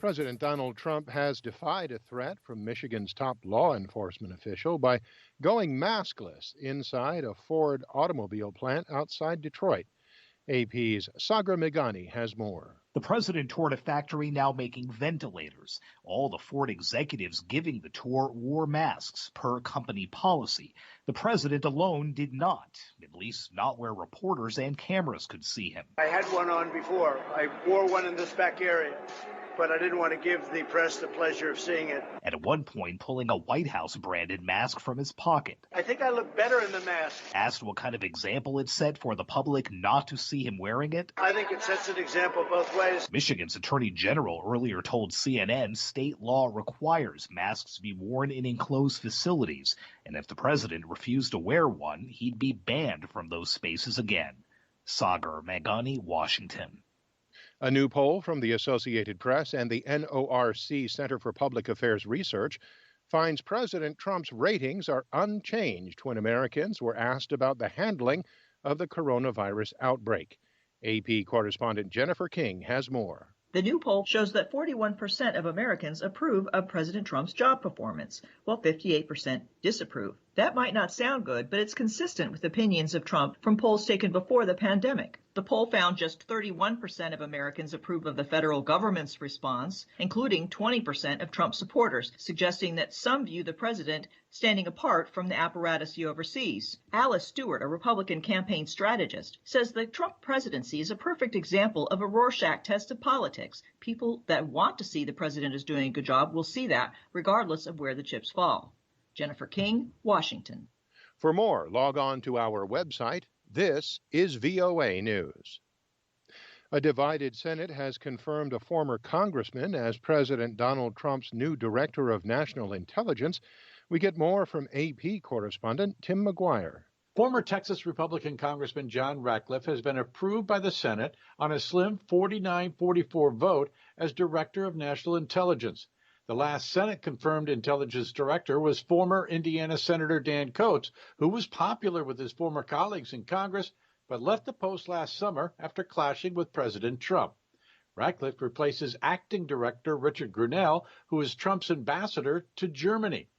President Donald Trump has defied a threat from Michigan's top law enforcement official by going maskless inside a Ford automobile plant outside Detroit. AP's Sagar Meghani has more. The president toured a factory now making ventilators. All the Ford executives giving the tour wore masks per company policy. The president alone did not, at least not where reporters and cameras could see him. I had one on before. I wore one in this back area, but I didn't want to give the press the pleasure of seeing it. And at one point, pulling a White House branded mask from his pocket. I think I look better in the mask. Asked what kind of example it set for the public not to see him wearing it. I think it sets an example both ways. Michigan's Attorney General earlier told CNN state law requires masks to be worn in enclosed facilities. And if the president refused to wear one, he'd be banned from those spaces again. Sagar Meghani, Washington. A new poll from the Associated Press and the NORC Center for Public Affairs Research finds President Trump's ratings are unchanged when Americans were asked about the handling of the coronavirus outbreak. AP correspondent Jennifer King has more. The new poll shows that 41% of Americans approve of President Trump's job performance, while 58% disapprove. That might not sound good, but it's consistent with opinions of Trump from polls taken before the pandemic. The poll found just 31% of Americans approve of the federal government's response, including 20% of Trump supporters, suggesting that some view the president standing apart from the apparatus he oversees. Alice Stewart, a Republican campaign strategist, says the Trump presidency is a perfect example of a Rorschach test of politics. People that want to see the president is doing a good job will see that, regardless of where the chips fall. Jennifer King, Washington. For more, log on to our website. This is VOA News. A divided Senate has confirmed a former congressman as President Donald Trump's new Director of National Intelligence. We get more from AP correspondent Tim McGuire. Former Texas Republican Congressman John Ratcliffe has been approved by the Senate on a slim 49-44 vote as Director of National Intelligence. The last Senate-confirmed intelligence director was former Indiana Senator Dan Coats, who was popular with his former colleagues in Congress, but left the post last summer after clashing with President Trump. Ratcliffe replaces acting director Richard Grenell, who is Trump's ambassador to Germany.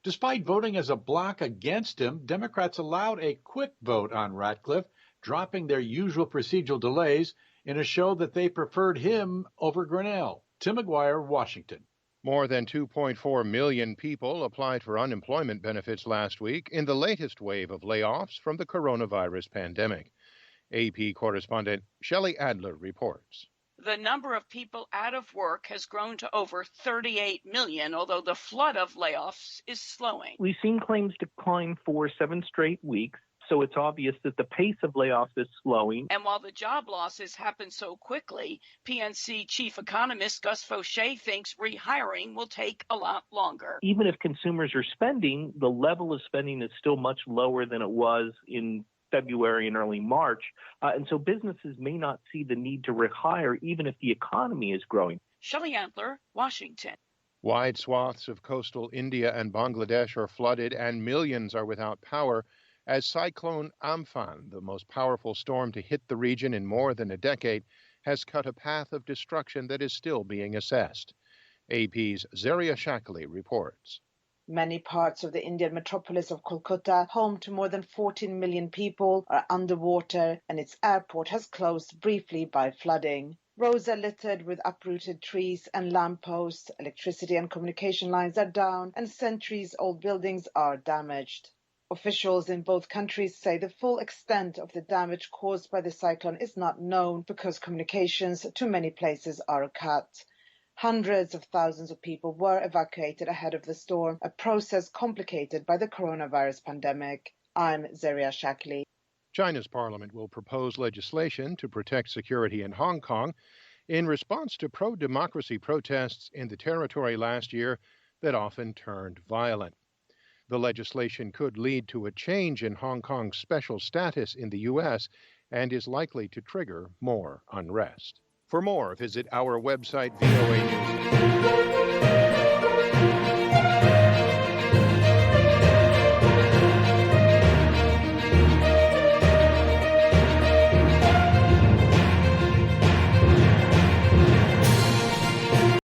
Despite voting as a bloc against him, Democrats allowed a quick vote on Ratcliffe, dropping their usual procedural delays in a show that they preferred him over Grenell. Tim McGuire, Washington. More than 2.4 million people applied for unemployment benefits last week in the latest wave of layoffs from the coronavirus pandemic. AP correspondent Shelley Adler reports. The number of people out of work has grown to over 38 million, although the flood of layoffs is slowing. We've seen claims decline for 7 straight weeks. So it's obvious that the pace of layoffs is slowing. And while the job losses happen so quickly, PNC chief economist Gus Fauché thinks rehiring will take a lot longer. Even if consumers are spending, the level of spending is still much lower than it was in February and early March. And so businesses may not see the need to rehire even if the economy is growing. Shelley Adler, Washington. Wide swaths of coastal India and Bangladesh are flooded and millions are without power as Cyclone Amphan, the most powerful storm to hit the region in more than a decade, has cut a path of destruction that is still being assessed. AP's Zaria Shakli reports. Many parts of the Indian metropolis of Kolkata, home to more than 14 million people, are underwater, and its airport has closed briefly by flooding. Roads are littered with uprooted trees and lampposts, electricity and communication lines are down, and centuries-old buildings are damaged. Officials in both countries say the full extent of the damage caused by the cyclone is not known because communications to many places are cut. Hundreds of thousands of people were evacuated ahead of the storm, a process complicated by the coronavirus pandemic. I'm Zaria Shakli. China's parliament will propose legislation to protect security in Hong Kong in response to pro-democracy protests in the territory last year that often turned violent. The legislation could lead to a change in Hong Kong's special status in the U.S. and is likely to trigger more unrest. For more, visit our website, VOA News.